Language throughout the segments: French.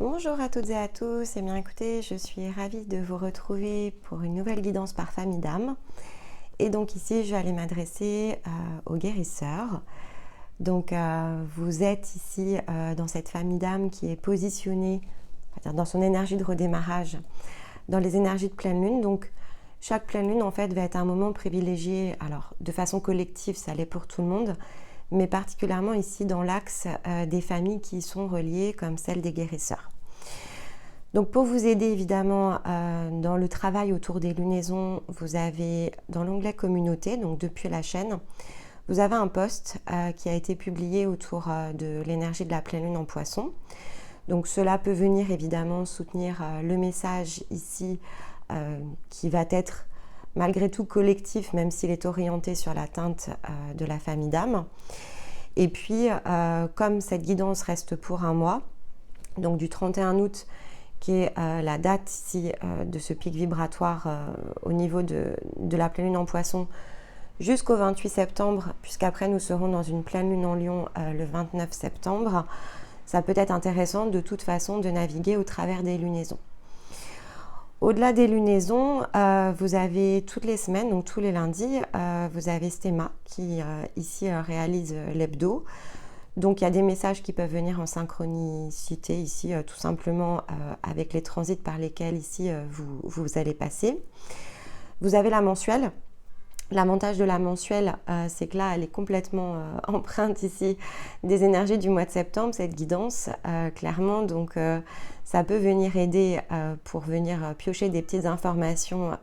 Bonjour à toutes et à tous, bien écoutez, je suis ravie de vous retrouver pour une nouvelle guidance par famille d'âme. Et donc ici, je vais aller m'adresser aux guérisseurs. Donc vous êtes ici dans cette famille d'âme qui est positionnée, c'est-à-dire dans son énergie de redémarrage, dans les énergies de pleine lune. Donc chaque pleine lune en fait va être un moment privilégié, alors de façon collective, ça l'est pour tout le monde, mais particulièrement ici dans l'axe des familles qui sont reliées comme celle des guérisseurs. Donc pour vous aider évidemment dans le travail autour des lunaisons, vous avez dans l'onglet communauté, donc depuis la chaîne, vous avez un post qui a été publié autour de l'énergie de la pleine lune en poisson. Donc cela peut venir évidemment soutenir le message ici qui va être malgré tout collectif, même s'il est orienté sur la teinte de la famille d'âme. Et puis, comme cette guidance reste pour un mois, donc du 31 août, qui est la date ici de ce pic vibratoire au niveau de la pleine lune en poisson, jusqu'au 28 septembre, puisqu'après nous serons dans une pleine lune en lion le 29 septembre, ça peut être intéressant de toute façon de naviguer au travers des lunaisons. Au-delà des lunaisons, vous avez toutes les semaines, donc tous les lundis, vous avez Stéma qui ici réalise l'hebdo. Donc il y a des messages qui peuvent venir en synchronicité ici, tout simplement avec les transits par lesquels ici vous allez passer. Vous avez la mensuelle. L'avantage de la mensuelle, c'est que là, elle est complètement empreinte ici des énergies du mois de septembre, cette guidance, clairement. Donc, ça peut venir aider pour venir piocher des petites informations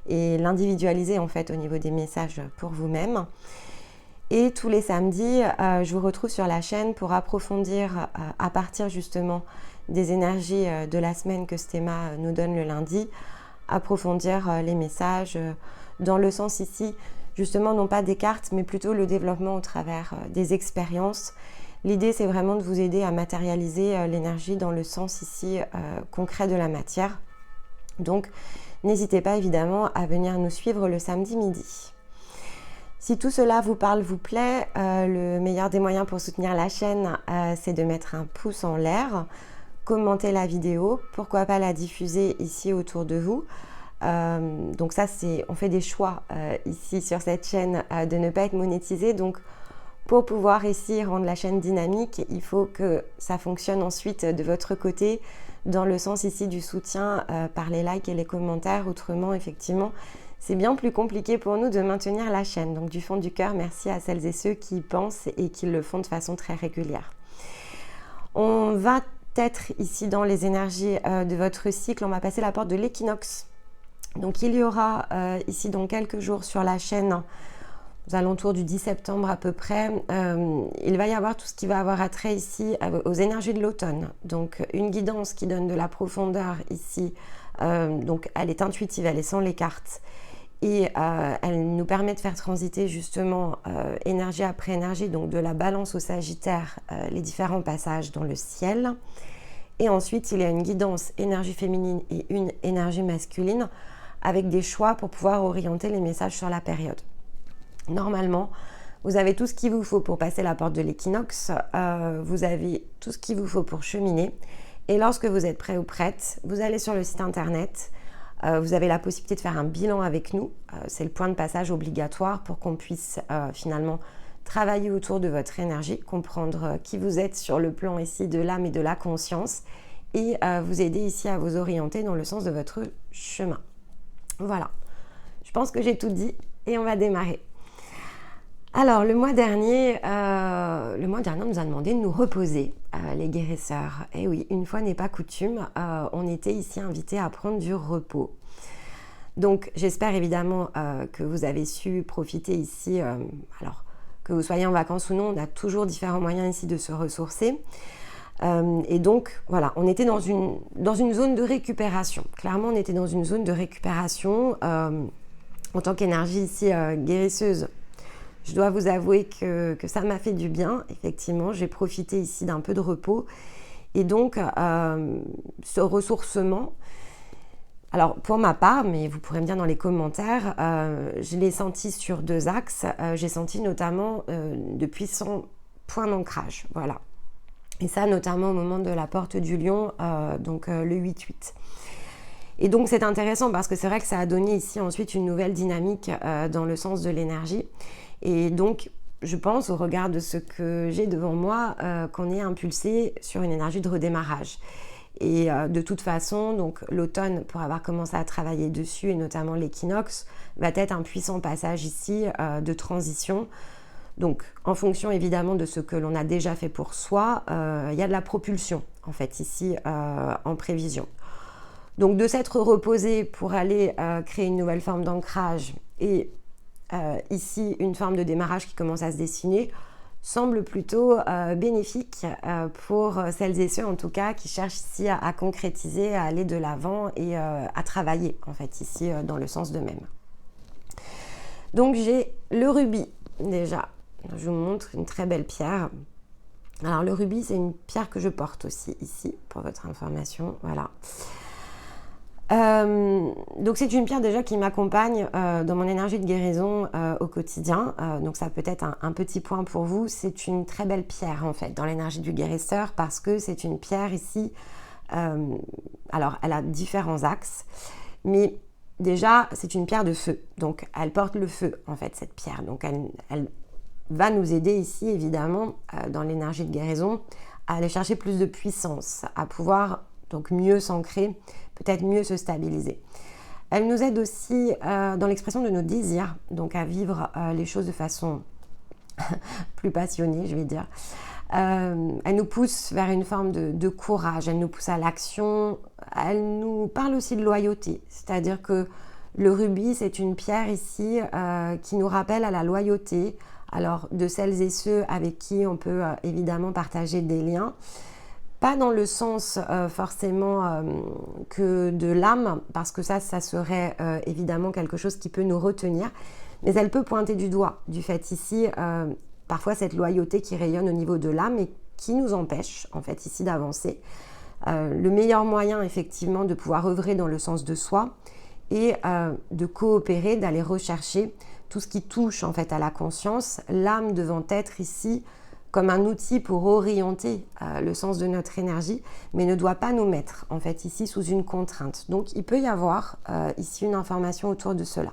et l'individualiser en fait au niveau des messages pour vous-même. Et tous les samedis, je vous retrouve sur la chaîne pour approfondir à partir justement des énergies de la semaine que Stéma nous donne le lundi, approfondir les messages dans le sens ici, justement, non pas des cartes, mais plutôt le développement au travers des expériences. L'idée, c'est vraiment de vous aider à matérialiser l'énergie dans le sens ici concret de la matière. Donc, n'hésitez pas évidemment à venir nous suivre le samedi midi. Si tout cela vous parle, vous plaît, le meilleur des moyens pour soutenir la chaîne, c'est de mettre un pouce en l'air, commenter la vidéo, pourquoi pas la diffuser ici autour de vous. Donc ça, on fait des choix ici sur cette chaîne de ne pas être monétisé. Donc pour pouvoir ici rendre la chaîne dynamique, il faut que ça fonctionne ensuite de votre côté dans le sens ici du soutien par les likes et les commentaires. Autrement, effectivement, c'est bien plus compliqué pour nous de maintenir la chaîne. Donc du fond du cœur, merci à celles et ceux qui y pensent et qui le font de façon très régulière. On va être ici dans les énergies de votre cycle. On va passer la porte de l'équinoxe. Donc il y aura ici dans quelques jours sur la chaîne, aux alentours du 10 septembre à peu près, il va y avoir tout ce qui va avoir attrait ici aux énergies de l'automne. Donc une guidance qui donne de la profondeur ici, donc elle est intuitive, elle est sans les cartes. Et elle nous permet de faire transiter justement énergie après énergie, donc de la balance au Sagittaire, les différents passages dans le ciel. Et ensuite il y a une guidance énergie féminine et une énergie masculine, avec des choix pour pouvoir orienter les messages sur la période. Normalement, vous avez tout ce qu'il vous faut pour passer la porte de l'équinoxe, vous avez tout ce qu'il vous faut pour cheminer, et lorsque vous êtes prêt ou prête, vous allez sur le site internet, vous avez la possibilité de faire un bilan avec nous, c'est le point de passage obligatoire pour qu'on puisse finalement travailler autour de votre énergie, comprendre qui vous êtes sur le plan ici de l'âme et de la conscience, et vous aider ici à vous orienter dans le sens de votre chemin. Voilà, je pense que j'ai tout dit et on va démarrer. Alors, le mois dernier, on nous a demandé de nous reposer, les guérisseurs. Et oui, une fois n'est pas coutume, on était ici invités à prendre du repos. Donc, j'espère évidemment que vous avez su profiter ici, alors que vous soyez en vacances ou non, on a toujours différents moyens ici de se ressourcer. Et donc, voilà, on était dans une zone de récupération. Clairement, on était dans une zone de récupération en tant qu'énergie ici guérisseuse. Je dois vous avouer que ça m'a fait du bien. Effectivement, j'ai profité ici d'un peu de repos. Et donc, ce ressourcement, alors pour ma part, mais vous pourrez me dire dans les commentaires, je l'ai senti sur deux axes. J'ai senti notamment de puissants points d'ancrage. Voilà. Et ça, notamment au moment de la porte du lion, donc le 8-8. Et donc, c'est intéressant parce que c'est vrai que ça a donné ici ensuite une nouvelle dynamique dans le sens de l'énergie. Et donc, je pense, au regard de ce que j'ai devant moi, qu'on est impulsé sur une énergie de redémarrage. Et de toute façon, donc l'automne, pour avoir commencé à travailler dessus, et notamment l'équinoxe, va être un puissant passage ici de transition. Donc, en fonction évidemment de ce que l'on a déjà fait pour soi, il y a de la propulsion, en fait, ici en prévision. Donc, de s'être reposé pour aller créer une nouvelle forme d'ancrage et ici une forme de démarrage qui commence à se dessiner, semble plutôt bénéfique pour celles et ceux en tout cas qui cherchent ici à concrétiser, à aller de l'avant et à travailler en fait ici dans le sens de même. Donc j'ai le rubis déjà, je vous montre une très belle pierre. Alors le rubis c'est une pierre que je porte aussi ici pour votre information, voilà. Donc c'est une pierre déjà qui m'accompagne dans mon énergie de guérison au quotidien, donc ça peut être un petit point pour vous. C'est une très belle pierre en fait dans l'énergie du guérisseur parce que c'est une pierre ici, alors elle a différents axes, mais déjà c'est une pierre de feu, donc elle porte le feu en fait cette pierre, donc elle va nous aider ici évidemment dans l'énergie de guérison à aller chercher plus de puissance, à pouvoir donc mieux s'ancrer, peut-être mieux se stabiliser. Elle nous aide aussi dans l'expression de nos désirs, donc à vivre les choses de façon plus passionnée, je vais dire. Elle nous pousse vers une forme de courage, elle nous pousse à l'action, elle nous parle aussi de loyauté, c'est-à-dire que le rubis, c'est une pierre ici qui nous rappelle à la loyauté, alors de celles et ceux avec qui on peut évidemment partager des liens, pas dans le sens forcément que de l'âme, parce que ça serait évidemment quelque chose qui peut nous retenir, mais elle peut pointer du doigt du fait ici, parfois cette loyauté qui rayonne au niveau de l'âme et qui nous empêche en fait ici d'avancer. Le meilleur moyen effectivement de pouvoir œuvrer dans le sens de soi et de coopérer, d'aller rechercher tout ce qui touche en fait à la conscience, l'âme devant être ici comme un outil pour orienter le sens de notre énergie, mais ne doit pas nous mettre en fait ici sous une contrainte. Donc il peut y avoir ici une information autour de cela.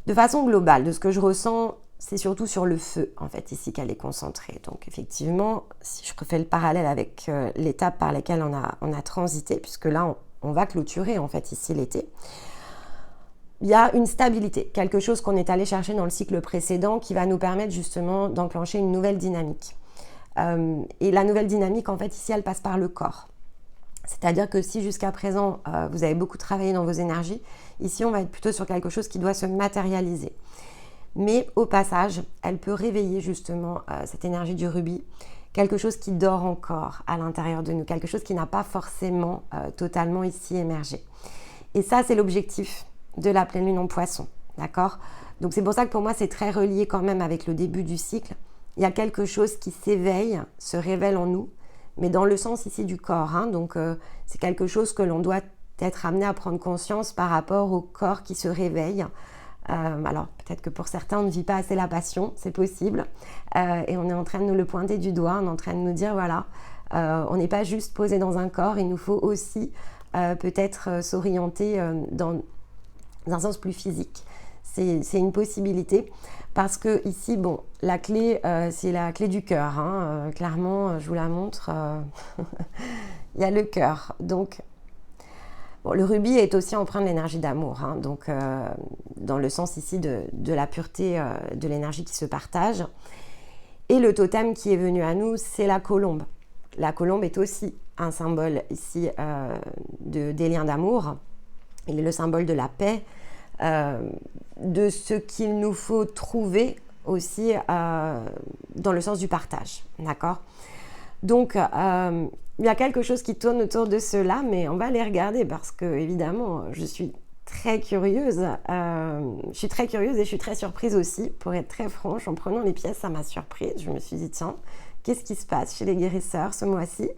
De façon globale, de ce que je ressens, c'est surtout sur le feu en fait ici qu'elle est concentrée. Donc effectivement, si je refais le parallèle avec l'étape par laquelle on a transité, puisque là on va clôturer en fait ici l'été, il y a une stabilité, quelque chose qu'on est allé chercher dans le cycle précédent qui va nous permettre justement d'enclencher une nouvelle dynamique. Et la nouvelle dynamique, en fait, ici, elle passe par le corps. C'est-à-dire que si jusqu'à présent, vous avez beaucoup travaillé dans vos énergies, ici, on va être plutôt sur quelque chose qui doit se matérialiser. Mais au passage, elle peut réveiller justement cette énergie du rubis, quelque chose qui dort encore à l'intérieur de nous, quelque chose qui n'a pas forcément totalement ici émergé. Et ça, c'est l'objectif de la pleine lune en poisson, d'accord? Donc c'est pour ça que pour moi c'est très relié quand même avec le début du cycle. Il y a quelque chose qui s'éveille, se révèle en nous, mais dans le sens ici du corps, hein, donc c'est quelque chose que l'on doit être amené à prendre conscience par rapport au corps qui se réveille. Alors peut-être que pour certains on ne vit pas assez la passion, c'est possible, et on est en train de nous le pointer du doigt, on est en train de nous dire voilà, on n'est pas juste posé dans un corps, il nous faut aussi peut-être s'orienter dans un sens plus physique. C'est une possibilité parce que ici, bon, la clé, c'est la clé du cœur. Hein. Clairement, je vous la montre. Il y a le cœur. Donc, bon, le rubis est aussi empreint de l'énergie d'amour. Hein. Donc, dans le sens ici de la pureté de l'énergie qui se partage. Et le totem qui est venu à nous, c'est la colombe. La colombe est aussi un symbole ici des liens d'amour. Il est le symbole de la paix, de ce qu'il nous faut trouver aussi dans le sens du partage, d'accord? Donc, il y a quelque chose qui tourne autour de cela, mais on va les regarder parce que, évidemment, je suis très curieuse. Je suis très curieuse et je suis très surprise aussi, pour être très franche. En prenant les pièces, ça m'a surprise. Je me suis dit, tiens, qu'est-ce qui se passe chez les guérisseurs ce mois-ci?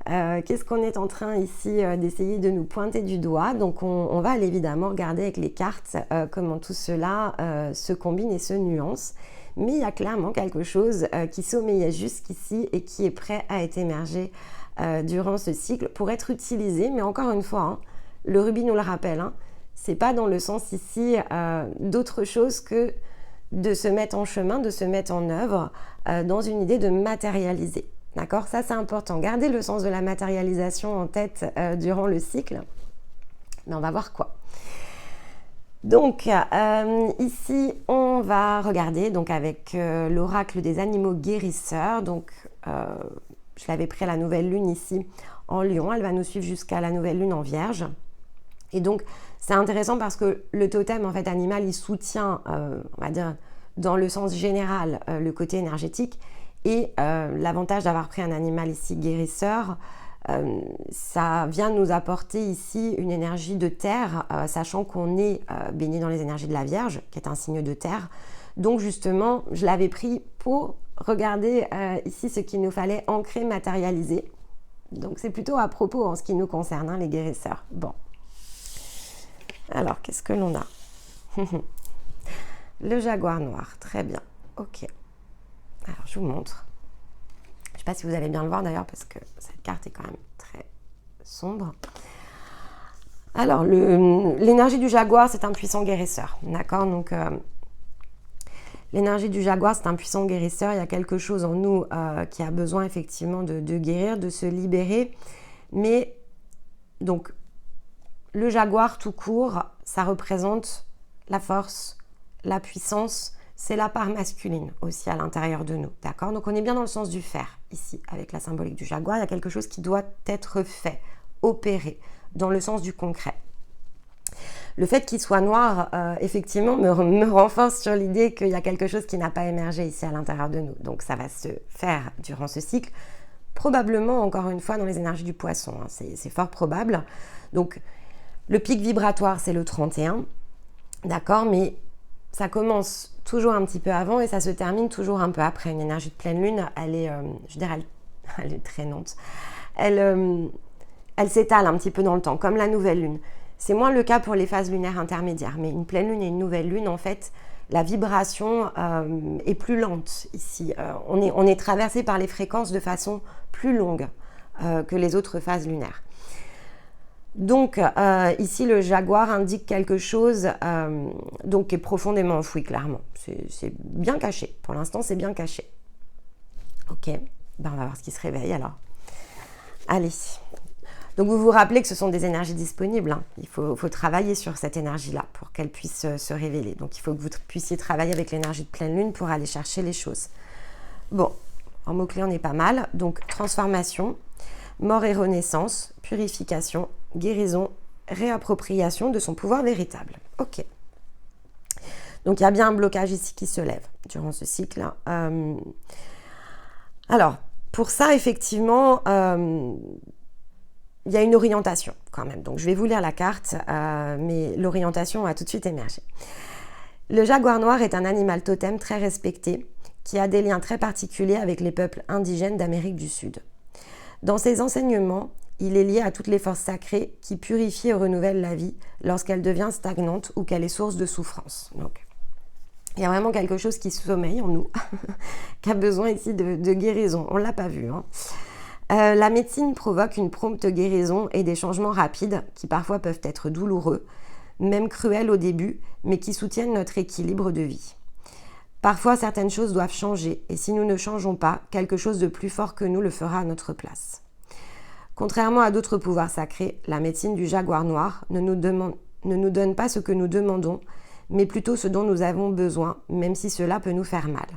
Qu'est-ce qu'on est en train ici d'essayer de nous pointer du doigt? Donc on va évidemment regarder avec les cartes comment tout cela se combine et se nuance. mais il y a clairement quelque chose qui sommeillait jusqu'ici et qui est prêt à être émergé durant ce cycle pour être utilisé. Mais encore une fois, hein, le rubis nous le rappelle, hein, c'est pas dans le sens ici d'autre chose que de se mettre en chemin, de se mettre en œuvre dans une idée de matérialiser. D'accord ? Ça, c'est important. Gardez le sens de la matérialisation en tête durant le cycle. Mais on va voir quoi. Donc, ici, on va regarder donc, avec l'oracle des animaux guérisseurs. Donc, je l'avais pris à la nouvelle lune ici en Lion. Elle va nous suivre jusqu'à la nouvelle lune en Vierge. Et donc, c'est intéressant parce que le totem en fait, animal, il soutient, on va dire, dans le sens général, le côté énergétique. Et l'avantage d'avoir pris un animal ici guérisseur, ça vient nous apporter ici une énergie de terre, sachant qu'on est baigné dans les énergies de la Vierge, qui est un signe de terre. Donc justement, je l'avais pris pour regarder ici ce qu'il nous fallait ancrer, matérialiser. Donc c'est plutôt à propos en ce qui nous concerne, hein, les guérisseurs. Bon. Alors, qu'est-ce que l'on a? Le jaguar noir, très bien. Ok. Alors, je vous montre. Je ne sais pas si vous allez bien le voir d'ailleurs, parce que cette carte est quand même très sombre. Alors, l'énergie du jaguar, c'est un puissant guérisseur. D'accord? Donc, l'énergie du jaguar, c'est un puissant guérisseur. Il y a quelque chose en nous qui a besoin effectivement de guérir, de se libérer. Mais, donc, le jaguar tout court, ça représente la force, la puissance, c'est la part masculine aussi à l'intérieur de nous, d'accord? Donc on est bien dans le sens du faire ici, avec la symbolique du jaguar. Il y a quelque chose qui doit être fait, opéré, dans le sens du concret. Le fait qu'il soit noir, effectivement, me renforce sur l'idée qu'il y a quelque chose qui n'a pas émergé ici à l'intérieur de nous. Donc ça va se faire durant ce cycle, probablement, encore une fois, dans les énergies du poisson. Hein. C'est fort probable. Donc le pic vibratoire, c'est le 31, d'accord? Mais ça commence toujours un petit peu avant et ça se termine toujours un peu après. Une énergie de pleine lune, elle est, elle est traînante. Elle s'étale un petit peu dans le temps, comme la nouvelle lune. C'est moins le cas pour les phases lunaires intermédiaires, mais une pleine lune et une nouvelle lune, en fait, la vibration est plus lente ici. On est traversé par les fréquences de façon plus longue que les autres phases lunaires. Donc, ici, le jaguar indique quelque chose donc, qui est profondément enfoui, clairement. C'est bien caché. Pour l'instant, c'est bien caché. Ok, ben, on va voir ce qui se réveille, alors. Allez. Donc, vous vous rappelez que ce sont des énergies disponibles. Hein. Il faut travailler sur cette énergie-là pour qu'elle puisse se révéler. Donc, il faut que vous puissiez travailler avec l'énergie de pleine lune pour aller chercher les choses. Bon, en mots-clés, on est pas mal. Donc, transformation, mort et renaissance, purification, guérison, réappropriation de son pouvoir véritable. Ok. Donc, il y a bien un blocage ici qui se lève durant ce cycle. Alors, pour ça, effectivement, il y a une orientation quand même. Donc, je vais vous lire la carte, mais l'orientation va tout de suite émerger. Le jaguar noir est un animal totem très respecté qui a des liens très particuliers avec les peuples indigènes d'Amérique du Sud. Dans ses enseignements, il est lié à toutes les forces sacrées qui purifient et renouvellent la vie lorsqu'elle devient stagnante ou qu'elle est source de souffrance. Donc, il y a vraiment quelque chose qui sommeille en nous, qui a besoin ici de guérison. On ne l'a pas vu. Hein. La médecine provoque une prompte guérison et des changements rapides qui parfois peuvent être douloureux, même cruels au début, mais qui soutiennent notre équilibre de vie. Parfois, certaines choses doivent changer et si nous ne changeons pas, quelque chose de plus fort que nous le fera à notre place. Contrairement à d'autres pouvoirs sacrés, la médecine du jaguar noir ne nous donne pas ce que nous demandons, mais plutôt ce dont nous avons besoin, même si cela peut nous faire mal.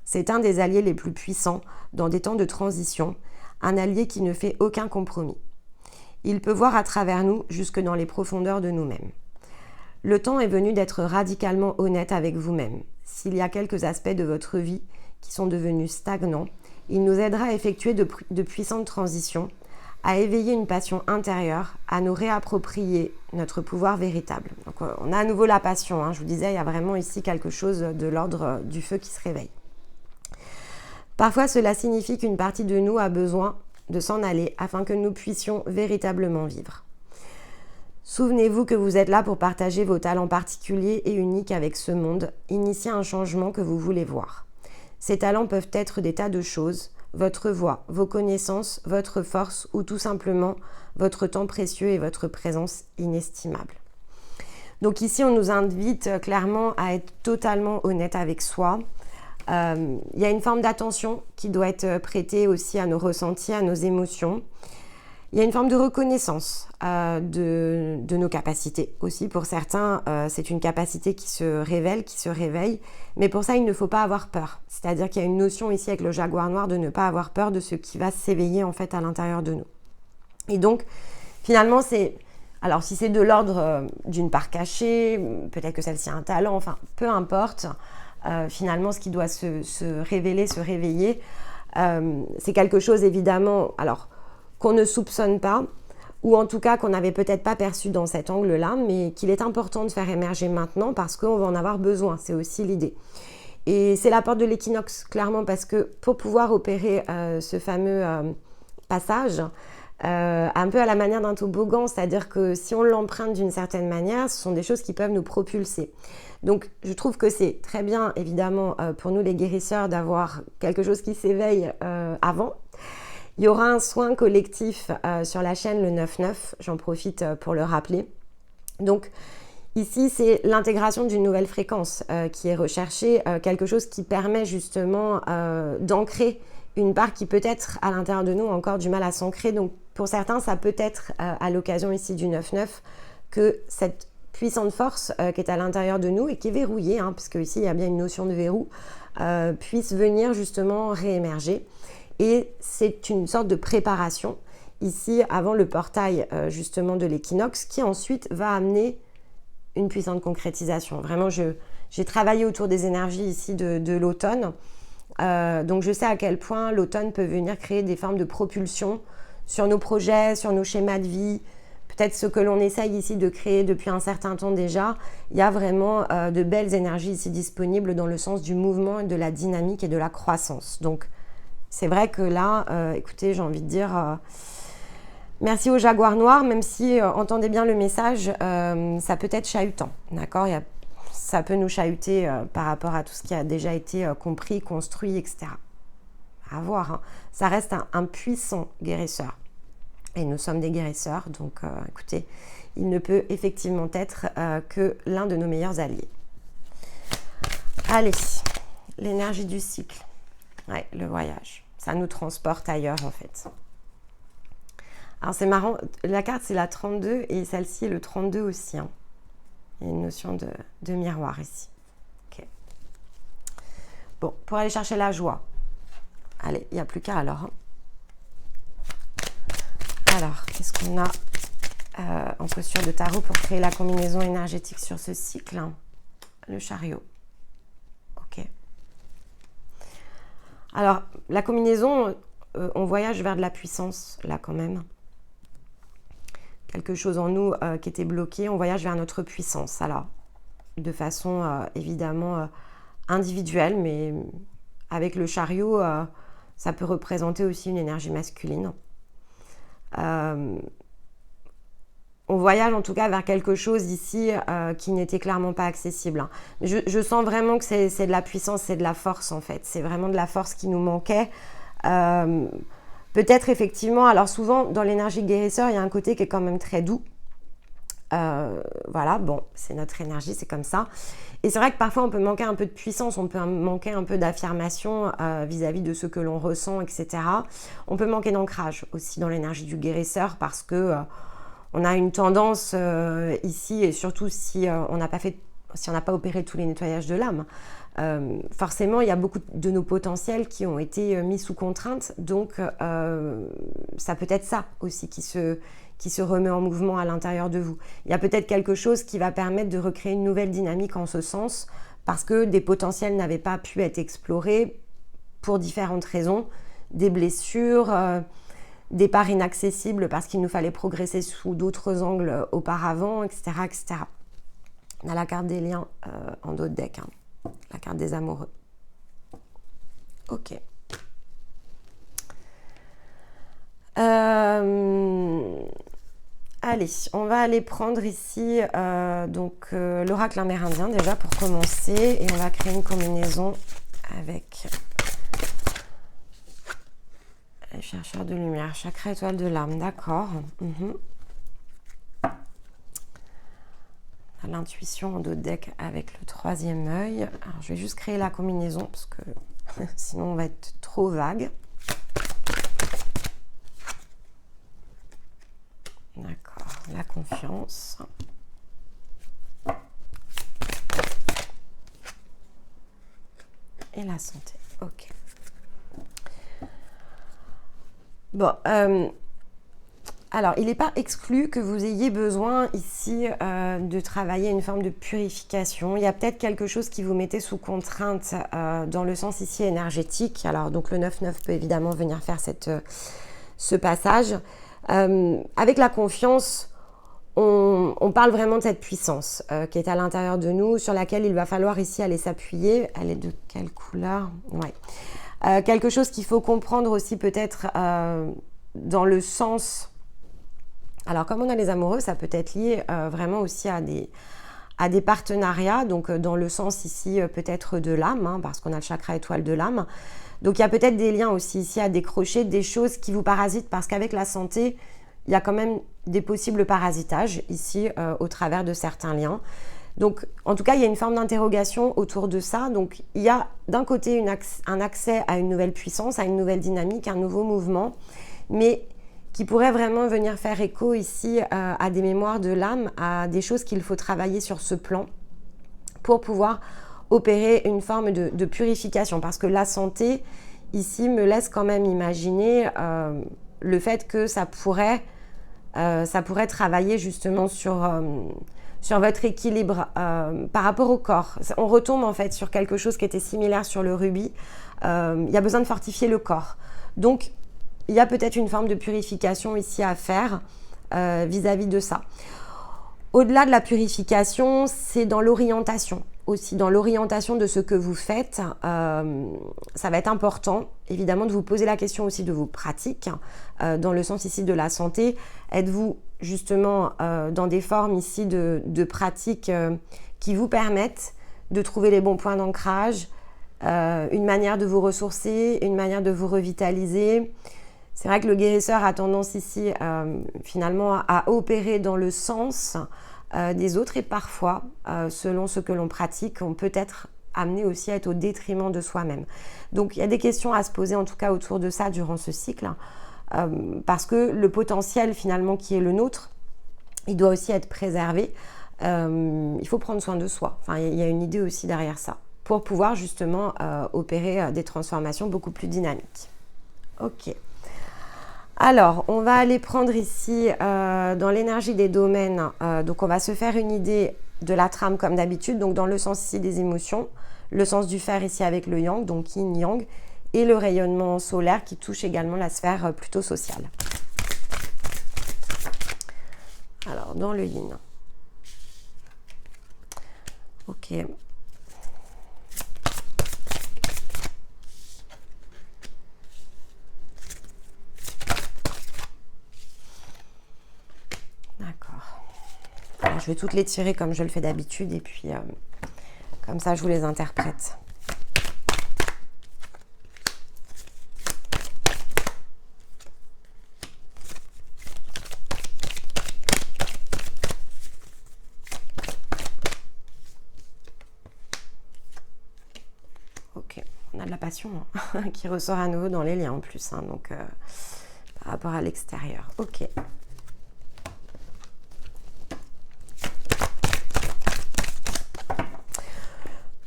C'est un des alliés les plus puissants dans des temps de transition, un allié qui ne fait aucun compromis. Il peut voir à travers nous jusque dans les profondeurs de nous-mêmes. Le temps est venu d'être radicalement honnête avec vous-même. S'il y a quelques aspects de votre vie qui sont devenus stagnants, il nous aidera à effectuer de puissantes transitions, à éveiller une passion intérieure, à nous réapproprier notre pouvoir véritable. Donc, on a à nouveau la passion, hein. Je vous disais, il y a vraiment ici quelque chose de l'ordre du feu qui se réveille. Parfois, cela signifie qu'une partie de nous a besoin de s'en aller afin que nous puissions véritablement vivre. Souvenez-vous que vous êtes là pour partager vos talents particuliers et uniques avec ce monde, initier un changement que vous voulez voir. Ces talents peuvent être des tas de choses, votre voix, vos connaissances, votre force ou tout simplement votre temps précieux et votre présence inestimable. Donc ici, on nous invite clairement à être totalement honnête avec soi. Il y a une forme d'attention qui doit être prêtée aussi à nos ressentis, à nos émotions. Il y a une forme de reconnaissance de nos capacités aussi. Pour certains, c'est une capacité qui se révèle, qui se réveille. Mais pour ça, il ne faut pas avoir peur. C'est-à-dire qu'il y a une notion ici avec le jaguar noir de ne pas avoir peur de ce qui va s'éveiller en fait à l'intérieur de nous. Et donc, finalement, c'est... Alors, si c'est de l'ordre d'une part cachée, peut-être que celle-ci a un talent, enfin, peu importe. Finalement, ce qui doit se révéler, se réveiller, c'est quelque chose évidemment... Alors, qu'on ne soupçonne pas, ou en tout cas qu'on n'avait peut-être pas perçu dans cet angle-là, mais qu'il est important de faire émerger maintenant parce qu'on va en avoir besoin, c'est aussi l'idée. Et c'est la porte de l'équinoxe, clairement, parce que pour pouvoir opérer ce fameux passage, un peu à la manière d'un toboggan, c'est-à-dire que si on l'emprunte d'une certaine manière, ce sont des choses qui peuvent nous propulser. Donc je trouve que c'est très bien, évidemment, pour nous les guérisseurs, d'avoir quelque chose qui s'éveille avant. Il y aura un soin collectif sur la chaîne le 9-9, j'en profite pour le rappeler. Donc ici, c'est l'intégration d'une nouvelle fréquence qui est recherchée, quelque chose qui permet justement d'ancrer une part qui peut être à l'intérieur de nous encore du mal à s'ancrer. Donc pour certains, ça peut être à l'occasion ici du 9-9 que cette puissante force qui est à l'intérieur de nous et qui est verrouillée, parce qu'ici il y a bien une notion de verrou, puisse venir justement réémerger. Et c'est une sorte de préparation ici avant le portail justement de l'équinoxe qui ensuite va amener une puissante concrétisation. Vraiment, j'ai travaillé autour des énergies ici de l'automne. Donc je sais à quel point l'automne peut venir créer des formes de propulsion sur nos projets, sur nos schémas de vie. Peut-être ce que l'on essaye ici de créer depuis un certain temps déjà. Il y a vraiment de belles énergies ici disponibles dans le sens du mouvement, de la dynamique et de la croissance. Donc c'est vrai que là, écoutez, j'ai envie de dire merci au jaguar noir, même si, entendez bien le message, ça peut être chahutant, d'accord ? Ça peut nous chahuter par rapport à tout ce qui a déjà été compris, construit, etc. À voir, ça reste un puissant guérisseur. Et nous sommes des guérisseurs, donc écoutez, il ne peut effectivement être que l'un de nos meilleurs alliés. Allez, l'énergie du cycle. Ouais, le voyage. Ça nous transporte ailleurs, en fait. Alors, c'est marrant. La carte, c'est la 32 et celle-ci est le 32 aussi. Il y a une notion de miroir ici. Ok. Bon, pour aller chercher la joie. Allez, il n'y a plus qu'à alors. Alors, qu'est-ce qu'on a en posture de tarot pour créer la combinaison énergétique sur ce cycle ? Le chariot. Ok. Alors, la combinaison, on voyage vers de la puissance, là, quand même. Quelque chose en nous qui était bloqué, on voyage vers notre puissance. Alors, de façon, évidemment, individuelle, mais avec le chariot, ça peut représenter aussi une énergie masculine. On voyage en tout cas vers quelque chose ici qui n'était clairement pas accessible. Je sens vraiment que c'est de la puissance, c'est de la force en fait. C'est vraiment de la force qui nous manquait. Peut-être effectivement, alors souvent dans l'énergie guérisseur, il y a un côté qui est quand même très doux. Voilà, bon, c'est notre énergie, c'est comme ça. Et c'est vrai que parfois on peut manquer un peu de puissance, on peut manquer un peu d'affirmation vis-à-vis de ce que l'on ressent, etc. On peut manquer d'ancrage aussi dans l'énergie du guérisseur parce que on a une tendance ici, et surtout si on n'a pas opéré tous les nettoyages de l'âme, forcément il y a beaucoup de nos potentiels qui ont été mis sous contrainte, donc ça peut être ça aussi qui se remet en mouvement à l'intérieur de vous. Il y a peut-être quelque chose qui va permettre de recréer une nouvelle dynamique en ce sens, parce que des potentiels n'avaient pas pu être explorés pour différentes raisons, des blessures, des parts inaccessibles parce qu'il nous fallait progresser sous d'autres angles auparavant, etc., etc. On a la carte des liens en dos de deck, la carte des amoureux. Ok. Allez, on va aller prendre ici l'oracle amérindien déjà pour commencer. Et on va créer une combinaison avec les chercheurs de lumière. Chakra étoile de l'âme, d'accord. L'intuition en dos de deck avec le troisième œil. Alors, je vais juste créer la combinaison parce que sinon on va être trop vague. D'accord, la confiance. Et la santé, ok. Bon, alors il n'est pas exclu que vous ayez besoin ici de travailler une forme de purification. Il y a peut-être quelque chose qui vous mettait sous contrainte dans le sens ici énergétique. Alors donc le 9-9 peut évidemment venir faire ce passage. Avec la confiance, on parle vraiment de cette puissance qui est à l'intérieur de nous, sur laquelle il va falloir ici aller s'appuyer. Elle est de quelle couleur? Ouais. Quelque chose qu'il faut comprendre aussi peut-être dans le sens... Alors comme on a les amoureux, ça peut être lié vraiment aussi à des partenariats, donc dans le sens ici peut-être de l'âme, parce qu'on a le chakra étoile de l'âme. Donc il y a peut-être des liens aussi ici à décrocher, des choses qui vous parasitent, parce qu'avec la santé, il y a quand même des possibles parasitages ici au travers de certains liens. Donc en tout cas, il y a une forme d'interrogation autour de ça. Donc il y a d'un côté un accès à une nouvelle puissance, à une nouvelle dynamique, un nouveau mouvement, mais qui pourrait vraiment venir faire écho ici à des mémoires de l'âme, à des choses qu'il faut travailler sur ce plan pour pouvoir opérer une forme de purification. Parce que la santé, ici, me laisse quand même imaginer le fait que ça pourrait travailler justement sur votre équilibre par rapport au corps. On retombe en fait sur quelque chose qui était similaire sur le rubis. Il y a besoin de fortifier le corps. Donc, il y a peut-être une forme de purification ici à faire vis-à-vis de ça. Au-delà de la purification, c'est dans l'orientation. Aussi dans l'orientation de ce que vous faites, ça va être important évidemment de vous poser la question aussi de vos pratiques, dans le sens ici de la santé. Êtes-vous justement dans des formes ici de pratiques qui vous permettent de trouver les bons points d'ancrage, une manière de vous ressourcer, une manière de vous revitaliser. C'est vrai que le guérisseur a tendance ici finalement à opérer dans le sens des autres et parfois, selon ce que l'on pratique, on peut être amené aussi à être au détriment de soi-même. Donc il y a des questions à se poser en tout cas autour de ça durant ce cycle parce que le potentiel finalement qui est le nôtre, il doit aussi être préservé. Il faut prendre soin de soi. Enfin, il y a une idée aussi derrière ça pour pouvoir justement opérer des transformations beaucoup plus dynamiques. Ok. Alors, on va aller prendre ici dans l'énergie des domaines. Donc, on va se faire une idée de la trame comme d'habitude. Donc, dans le sens ici des émotions, le sens du fer ici avec le yang, donc yin-yang, et le rayonnement solaire qui touche également la sphère plutôt sociale. Alors, dans le yin. Ok. Je vais toutes les tirer comme je le fais d'habitude et puis comme ça je vous les interprète. Ok, on a de la passion qui ressort à nouveau dans les liens en plus, donc par rapport à l'extérieur. Ok.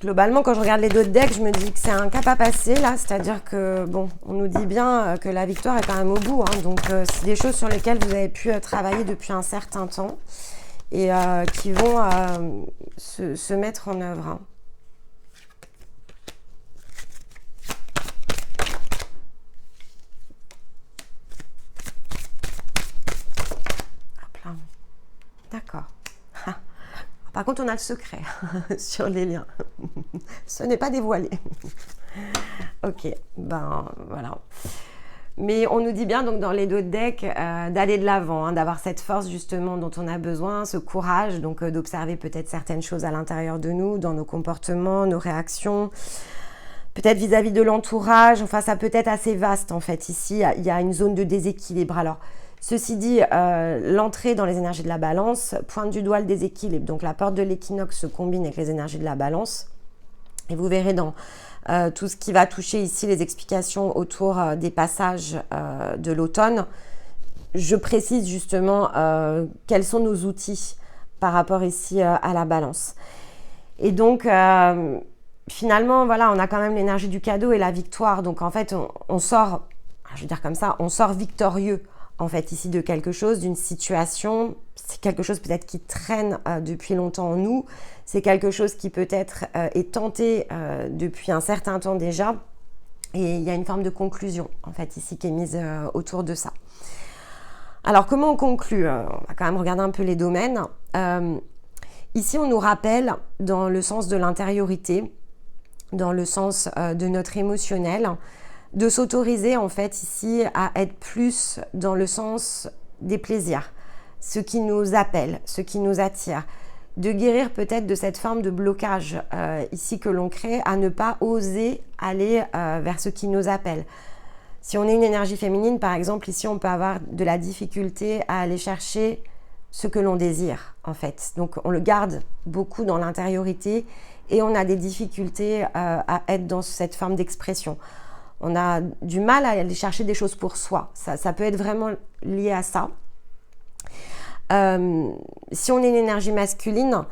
Globalement, quand je regarde les deux decks, je me dis que c'est un cap à passer là, c'est-à-dire que, bon, on nous dit bien que la victoire est quand même au bout, donc c'est des choses sur lesquelles vous avez pu travailler depuis un certain temps et qui vont se mettre en œuvre. Hop là. D'accord. Par contre, on a le secret sur les liens. Ce n'est pas dévoilé. Ok, ben voilà. Mais on nous dit bien donc dans les deux decks d'aller de l'avant, d'avoir cette force justement dont on a besoin, ce courage, donc d'observer peut-être certaines choses à l'intérieur de nous, dans nos comportements, nos réactions, peut-être vis-à-vis de l'entourage. Enfin, ça peut être assez vaste en fait. Ici, il y a une zone de déséquilibre. Alors, ceci dit, l'entrée dans les énergies de la balance pointe du doigt le déséquilibre. Donc, la porte de l'équinoxe se combine avec les énergies de la balance. Et vous verrez dans tout ce qui va toucher ici les explications autour des passages de l'automne, je précise justement quels sont nos outils par rapport ici à la balance. Et donc, finalement, voilà, on a quand même l'énergie du cadeau et la victoire. Donc, en fait, on sort, je veux dire comme ça, on sort victorieux, en fait, ici de quelque chose, d'une situation. C'est quelque chose peut-être qui traîne depuis longtemps en nous. C'est quelque chose qui peut-être est tenté depuis un certain temps déjà. Et il y a une forme de conclusion, en fait, ici, qui est mise autour de ça. Alors, comment on conclut? On va quand même regarder un peu les domaines. Ici, on nous rappelle, dans le sens de l'intériorité, dans le sens de notre émotionnel, de s'autoriser, en fait, ici, à être plus dans le sens des plaisirs, ce qui nous appelle, ce qui nous attire, de guérir peut-être de cette forme de blocage ici que l'on crée, à ne pas oser aller vers ce qui nous appelle. Si on est une énergie féminine, par exemple, ici, on peut avoir de la difficulté à aller chercher ce que l'on désire, en fait. Donc, on le garde beaucoup dans l'intériorité et on a des difficultés à être dans cette forme d'expression. On a du mal à aller chercher des choses pour soi. Ça peut être vraiment lié à ça. Si on est une énergie masculine,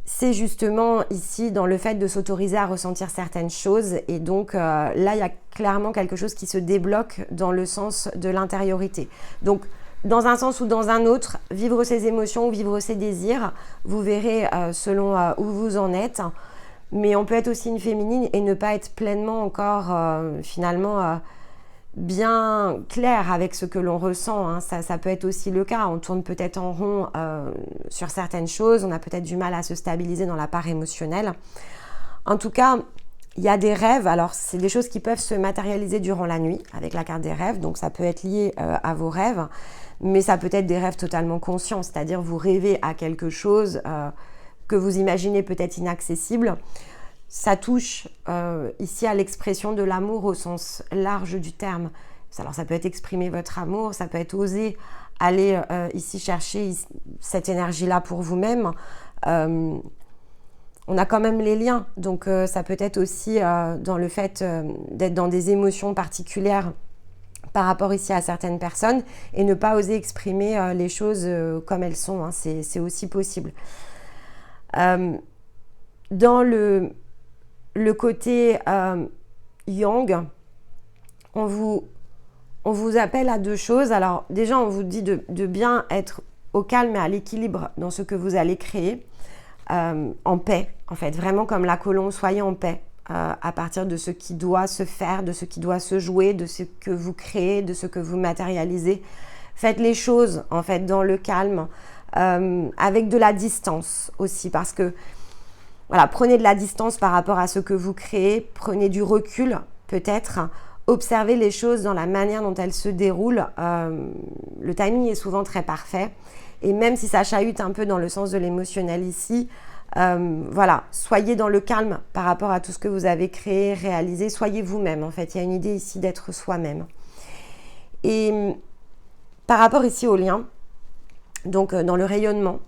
c'est justement ici dans le fait de s'autoriser à ressentir certaines choses. Et donc là, il y a clairement quelque chose qui se débloque dans le sens de l'intériorité. Donc, dans un sens ou dans un autre, vivre ses émotions ou vivre ses désirs, vous verrez selon où vous en êtes. Mais on peut être aussi une féminine et ne pas être pleinement encore finalement bien clair avec ce que l'on ressent. Ça peut être aussi le cas. On tourne peut-être en rond sur certaines choses. On a peut-être du mal à se stabiliser dans la part émotionnelle. En tout cas, il y a des rêves. Alors, c'est des choses qui peuvent se matérialiser durant la nuit avec la carte des rêves. Donc, ça peut être lié à vos rêves. Mais ça peut être des rêves totalement conscients. C'est-à-dire, vous rêvez à quelque chose que vous imaginez peut-être inaccessible. Ça touche ici à l'expression de l'amour au sens large du terme. Alors ça peut être exprimer votre amour, ça peut être oser aller ici chercher cette énergie-là pour vous-même. On a quand même les liens, donc ça peut être aussi dans le fait d'être dans des émotions particulières par rapport ici à certaines personnes et ne pas oser exprimer les choses comme elles sont. C'est aussi possible. Dans le côté yang, on vous appelle à deux choses. Alors déjà, on vous dit de bien être au calme et à l'équilibre dans ce que vous allez créer, en paix, en fait, vraiment comme la colombe, soyez en paix à partir de ce qui doit se faire, de ce qui doit se jouer, de ce que vous créez, de ce que vous matérialisez. Faites les choses, en fait, dans le calme, avec de la distance aussi, parce que voilà, prenez de la distance par rapport à ce que vous créez, prenez du recul peut-être, observez les choses dans la manière dont elles se déroulent. Le timing est souvent très parfait et même si ça chahute un peu dans le sens de l'émotionnel ici, voilà, soyez dans le calme par rapport à tout ce que vous avez créé, réalisé, soyez vous-même en fait. Il y a une idée ici d'être soi-même. Et par rapport ici au lien, donc dans le rayonnement,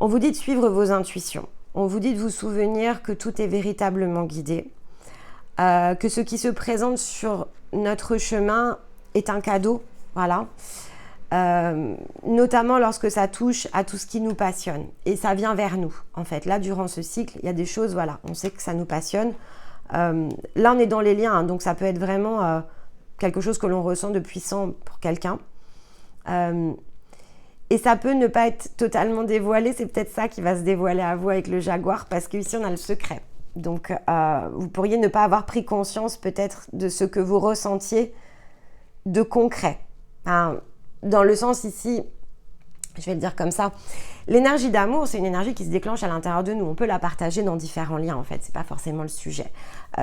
on vous dit de suivre vos intuitions. On vous dit de vous souvenir que tout est véritablement guidé, que ce qui se présente sur notre chemin est un cadeau, voilà, notamment lorsque ça touche à tout ce qui nous passionne. Et ça vient vers nous, en fait. Là, durant ce cycle, il y a des choses, voilà, on sait que ça nous passionne. Là, on est dans les liens, donc ça peut être vraiment quelque chose que l'on ressent de puissant pour quelqu'un. Et ça peut ne pas être totalement dévoilé, c'est peut-être ça qui va se dévoiler à vous avec le jaguar, parce qu'ici on a le secret. Donc vous pourriez ne pas avoir pris conscience peut-être de ce que vous ressentiez de concret. Dans le sens ici, Je vais le dire comme ça. L'énergie d'amour, c'est une énergie qui se déclenche à l'intérieur de nous. On peut la partager dans différents liens, en fait. C'est pas forcément le sujet.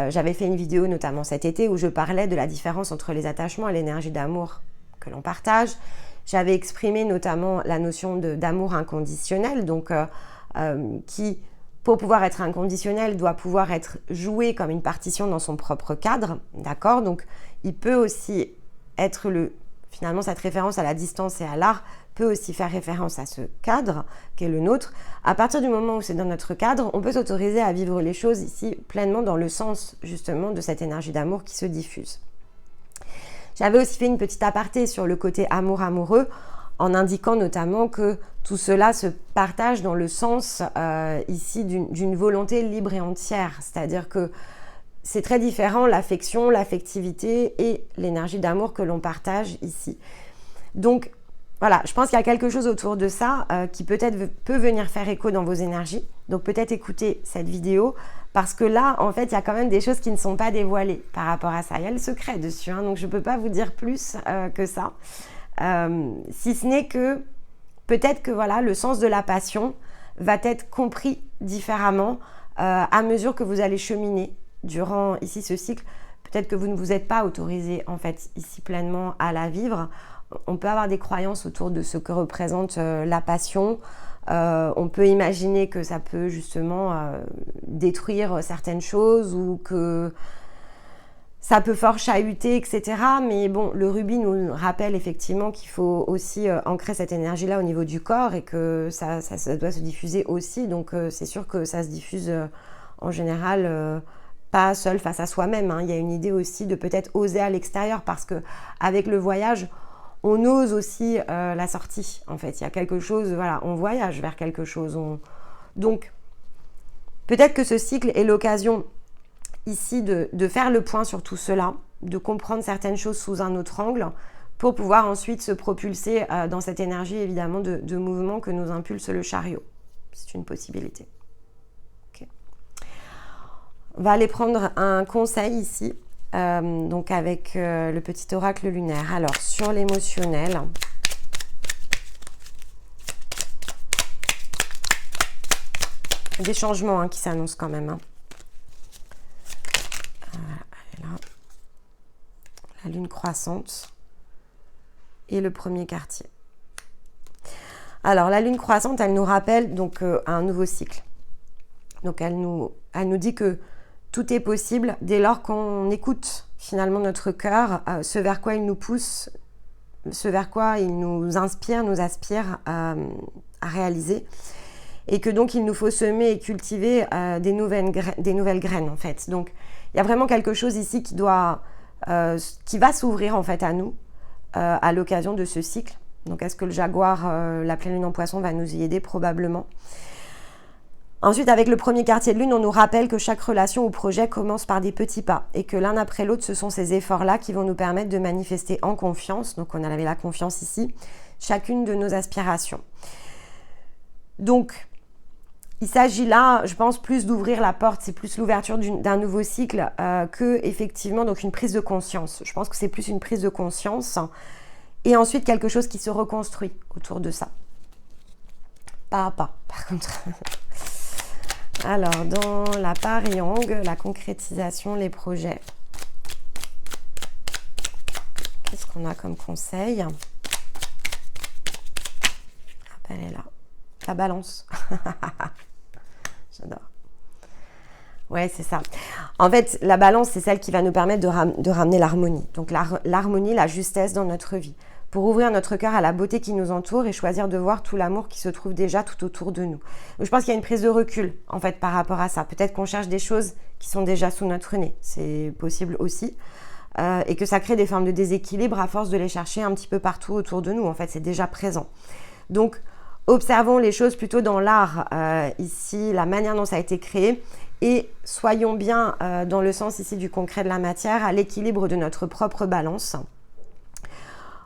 J'avais fait une vidéo, notamment cet été, où je parlais de la différence entre les attachements et l'énergie d'amour que l'on partage. J'avais exprimé notamment la notion d'amour inconditionnel, donc qui, pour pouvoir être inconditionnel, doit pouvoir être joué comme une partition dans son propre cadre, d'accord? Donc, il peut aussi être finalement, cette référence à la distance et à l'art peut aussi faire référence à ce cadre qui est le nôtre. À partir du moment où c'est dans notre cadre, on peut s'autoriser à vivre les choses ici pleinement dans le sens justement de cette énergie d'amour qui se diffuse. J'avais aussi fait une petite aparté sur le côté amoureux en indiquant notamment que tout cela se partage dans le sens ici d'une volonté libre et entière, c'est-à-dire que c'est très différent l'affection, l'affectivité et l'énergie d'amour que l'on partage ici. Donc voilà, je pense qu'il y a quelque chose autour de ça qui peut-être peut venir faire écho dans vos énergies. Donc peut-être écouter cette vidéo parce que là, en fait, il y a quand même des choses qui ne sont pas dévoilées par rapport à ça. Il y a le secret dessus, hein, donc je ne peux pas vous dire plus que ça. Si ce n'est que peut-être que voilà, le sens de la passion va être compris différemment à mesure que vous allez cheminer durant ici ce cycle. Peut-être que vous ne vous êtes pas autorisé en fait ici pleinement à la vivre. On peut avoir des croyances autour de ce que représente la passion. On peut imaginer que ça peut justement détruire certaines choses ou que ça peut fort chahuter, etc. Mais bon, le rubis nous rappelle effectivement qu'il faut aussi ancrer cette énergie-là au niveau du corps et que ça doit se diffuser aussi. Donc c'est sûr que ça se diffuse en général pas seul face à soi-même. Hein. Il y a une idée aussi de peut-être oser à l'extérieur parce que avec le voyage, on ose aussi la sortie, en fait. Il y a quelque chose, voilà, on voyage vers quelque chose. Donc, peut-être que ce cycle est l'occasion ici de faire le point sur tout cela, de comprendre certaines choses sous un autre angle, pour pouvoir ensuite se propulser dans cette énergie, évidemment, de mouvement que nous impulse le chariot. C'est une possibilité. Okay. On va aller prendre un conseil ici. Donc avec le petit oracle lunaire. Alors, sur l'émotionnel, des changements hein, qui s'annoncent quand même. Hein. Voilà, là. La lune croissante et le premier quartier. Alors, la lune croissante, elle nous rappelle donc un nouveau cycle. Donc, elle nous dit que tout est possible dès lors qu'on écoute finalement notre cœur, ce vers quoi il nous pousse, ce vers quoi il nous inspire, nous aspire à réaliser. Et que donc il nous faut semer et cultiver des nouvelles graines en fait. Donc il y a vraiment quelque chose ici qui va s'ouvrir en fait à nous à l'occasion de ce cycle. Donc est-ce que le jaguar, la pleine lune en poisson va nous y aider? Probablement. Ensuite, avec le premier quartier de lune, on nous rappelle que chaque relation ou projet commence par des petits pas et que l'un après l'autre, ce sont ces efforts-là qui vont nous permettre de manifester en confiance, donc on avait la confiance ici, chacune de nos aspirations. Donc, il s'agit là, je pense, plus d'ouvrir la porte, c'est plus l'ouverture d'un nouveau cycle que effectivement donc une prise de conscience. Je pense que c'est plus une prise de conscience et ensuite quelque chose qui se reconstruit autour de ça. Pas à pas, par contre. Alors, dans la part yang, la concrétisation, les projets. Qu'est-ce qu'on a comme conseil? Ah, ben, elle est là. La balance. J'adore. Ouais, c'est ça. En fait, la balance, c'est celle qui va nous permettre de ramener l'harmonie. Donc, l'harmonie, la justesse dans notre vie. Pour ouvrir notre cœur à la beauté qui nous entoure et choisir de voir tout l'amour qui se trouve déjà tout autour de nous. Donc, je pense qu'il y a une prise de recul, en fait, par rapport à ça. Peut-être qu'on cherche des choses qui sont déjà sous notre nez. C'est possible aussi. Et que ça crée des formes de déséquilibre à force de les chercher un petit peu partout autour de nous. En fait, c'est déjà présent. Donc, observons les choses plutôt dans l'art, ici, la manière dont ça a été créé. Et soyons bien dans le sens ici du concret de la matière, à l'équilibre de notre propre balance.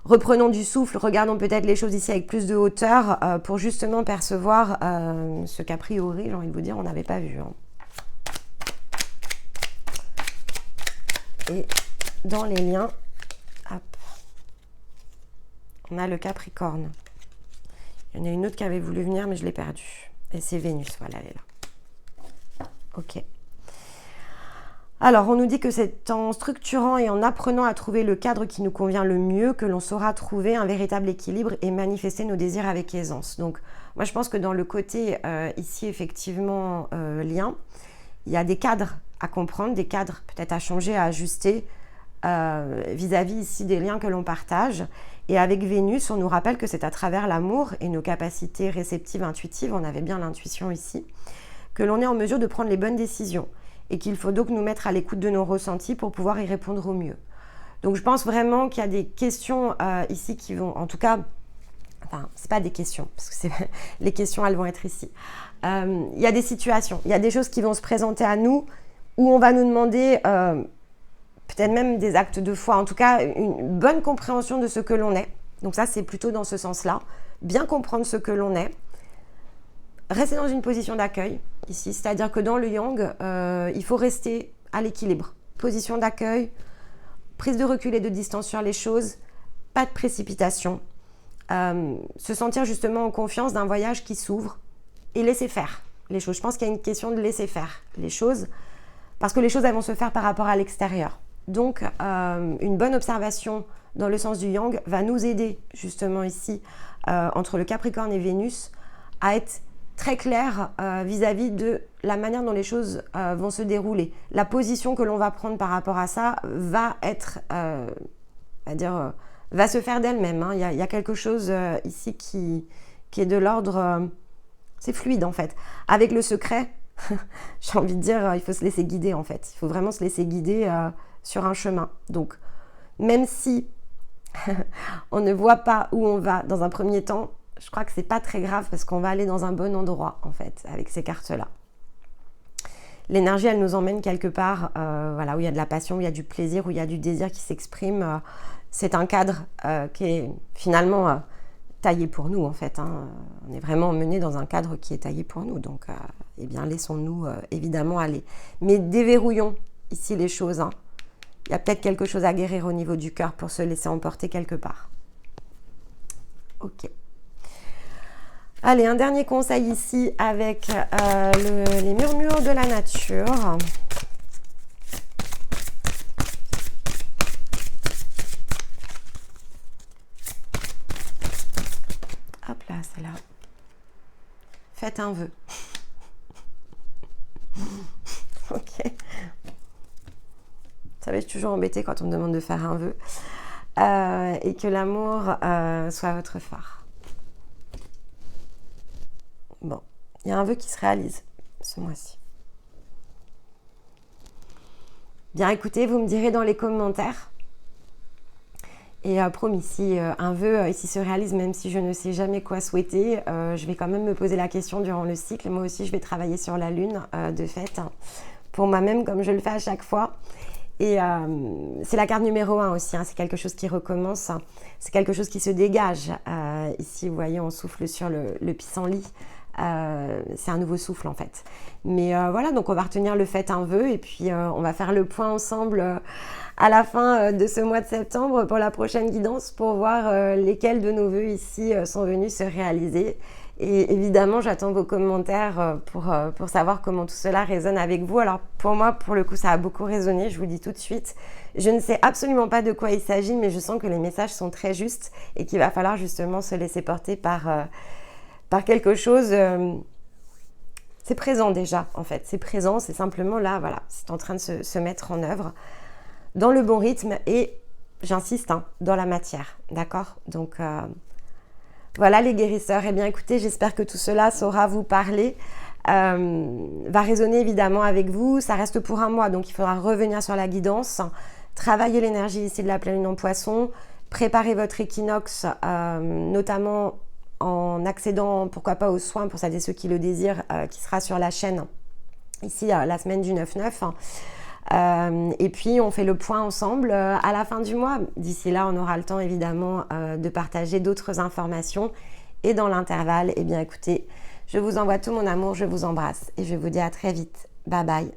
Reprenons du souffle, regardons peut-être les choses ici avec plus de hauteur pour justement percevoir ce qu'a priori, j'ai envie de vous dire, on n'avait pas vu. Hein. Et dans les liens, hop, on a le Capricorne. Il y en a une autre qui avait voulu venir, mais je l'ai perdue. Et c'est Vénus, voilà, elle est là. Ok. Alors, on nous dit que c'est en structurant et en apprenant à trouver le cadre qui nous convient le mieux que l'on saura trouver un véritable équilibre et manifester nos désirs avec aisance. Donc, moi, je pense que dans le côté ici, effectivement, lien, il y a des cadres à comprendre, des cadres peut-être à changer, à ajuster vis-à-vis ici des liens que l'on partage. Et avec Vénus, on nous rappelle que c'est à travers l'amour et nos capacités réceptives, intuitives, on avait bien l'intuition ici, que l'on est en mesure de prendre les bonnes décisions. Et qu'il faut donc nous mettre à l'écoute de nos ressentis pour pouvoir y répondre au mieux. Donc je pense vraiment qu'il y a des questions ici qui vont, en tout cas, enfin, c'est pas des questions, parce que les questions, elles vont être ici. Il y a des situations, il y a des choses qui vont se présenter à nous, où on va nous demander, peut-être même des actes de foi, en tout cas, une bonne compréhension de ce que l'on est. Donc ça, c'est plutôt dans ce sens-là. Bien comprendre ce que l'on est. Rester dans une position d'accueil, ici, c'est-à-dire que dans le yang, il faut rester à l'équilibre. Position d'accueil, prise de recul et de distance sur les choses, pas de précipitation. Se sentir justement en confiance d'un voyage qui s'ouvre et laisser faire les choses. Je pense qu'il y a une question de laisser faire les choses, parce que les choses, elles vont se faire par rapport à l'extérieur. Donc, une bonne observation dans le sens du yang va nous aider justement ici, entre le Capricorne et Vénus, à être très clair vis-à-vis de la manière dont les choses vont se dérouler. La position que l'on va prendre par rapport à ça va être, va se faire d'elle-même. Hein. Il y a quelque chose ici qui est de l'ordre, c'est fluide en fait. Avec le secret, j'ai envie de dire, il faut se laisser guider en fait. Il faut vraiment se laisser guider sur un chemin. Donc, même si on ne voit pas où on va dans un premier temps, je crois que c'est pas très grave parce qu'on va aller dans un bon endroit en fait avec ces cartes-là. L'énergie, elle nous emmène quelque part, voilà, où il y a de la passion, où il y a du plaisir, où il y a du désir qui s'exprime. C'est un cadre qui est finalement taillé pour nous en fait. Hein. On est vraiment mené dans un cadre qui est taillé pour nous. Donc, eh bien, laissons-nous évidemment aller. Mais déverrouillons ici les choses. Hein. Il y a peut-être quelque chose à guérir au niveau du cœur pour se laisser emporter quelque part. Ok. Allez, un dernier conseil ici avec les murmures de la nature. Hop là, c'est là. Faites un vœu. Ok. Vous savez, je suis toujours embêtée quand on me demande de faire un vœu. Et que l'amour soit votre phare. Bon, il y a un vœu qui se réalise ce mois-ci. Bien, écoutez, vous me direz dans les commentaires. Et promis, si un vœu ici se réalise, même si je ne sais jamais quoi souhaiter, je vais quand même me poser la question durant le cycle. Moi aussi, je vais travailler sur la lune, de fait, hein, pour moi-même, comme je le fais à chaque fois. Et c'est la carte numéro 1 aussi, hein, c'est quelque chose qui recommence, hein, c'est quelque chose qui se dégage. Ici, vous voyez, on souffle sur le pissenlit. C'est un nouveau souffle en fait. Mais voilà, donc on va retenir le fait un vœu et puis on va faire le point ensemble à la fin de ce mois de septembre pour la prochaine guidance pour voir lesquels de nos vœux ici sont venus se réaliser. Et évidemment, j'attends vos commentaires pour savoir comment tout cela résonne avec vous. Alors pour moi, pour le coup, ça a beaucoup résonné, je vous le dis tout de suite. Je ne sais absolument pas de quoi il s'agit, mais je sens que les messages sont très justes et qu'il va falloir justement se laisser porter par quelque chose, c'est présent déjà en fait, c'est présent, c'est simplement là, voilà, c'est en train de se mettre en œuvre dans le bon rythme et, j'insiste, hein, dans la matière, d'accord? Donc voilà les guérisseurs, eh bien écoutez, j'espère que tout cela saura vous parler, va résonner évidemment avec vous, ça reste pour un mois, donc il faudra revenir sur la guidance, travailler l'énergie ici de la pleine lune en poisson, préparer votre équinoxe, notamment en accédant, pourquoi pas, aux soins pour celles et ceux qui le désirent, qui sera sur la chaîne, ici, la semaine du 9-9. Et puis, on fait le point ensemble à la fin du mois. D'ici là, on aura le temps, évidemment, de partager d'autres informations. Et dans l'intervalle, eh bien, écoutez, je vous envoie tout mon amour, je vous embrasse et je vous dis à très vite. Bye bye.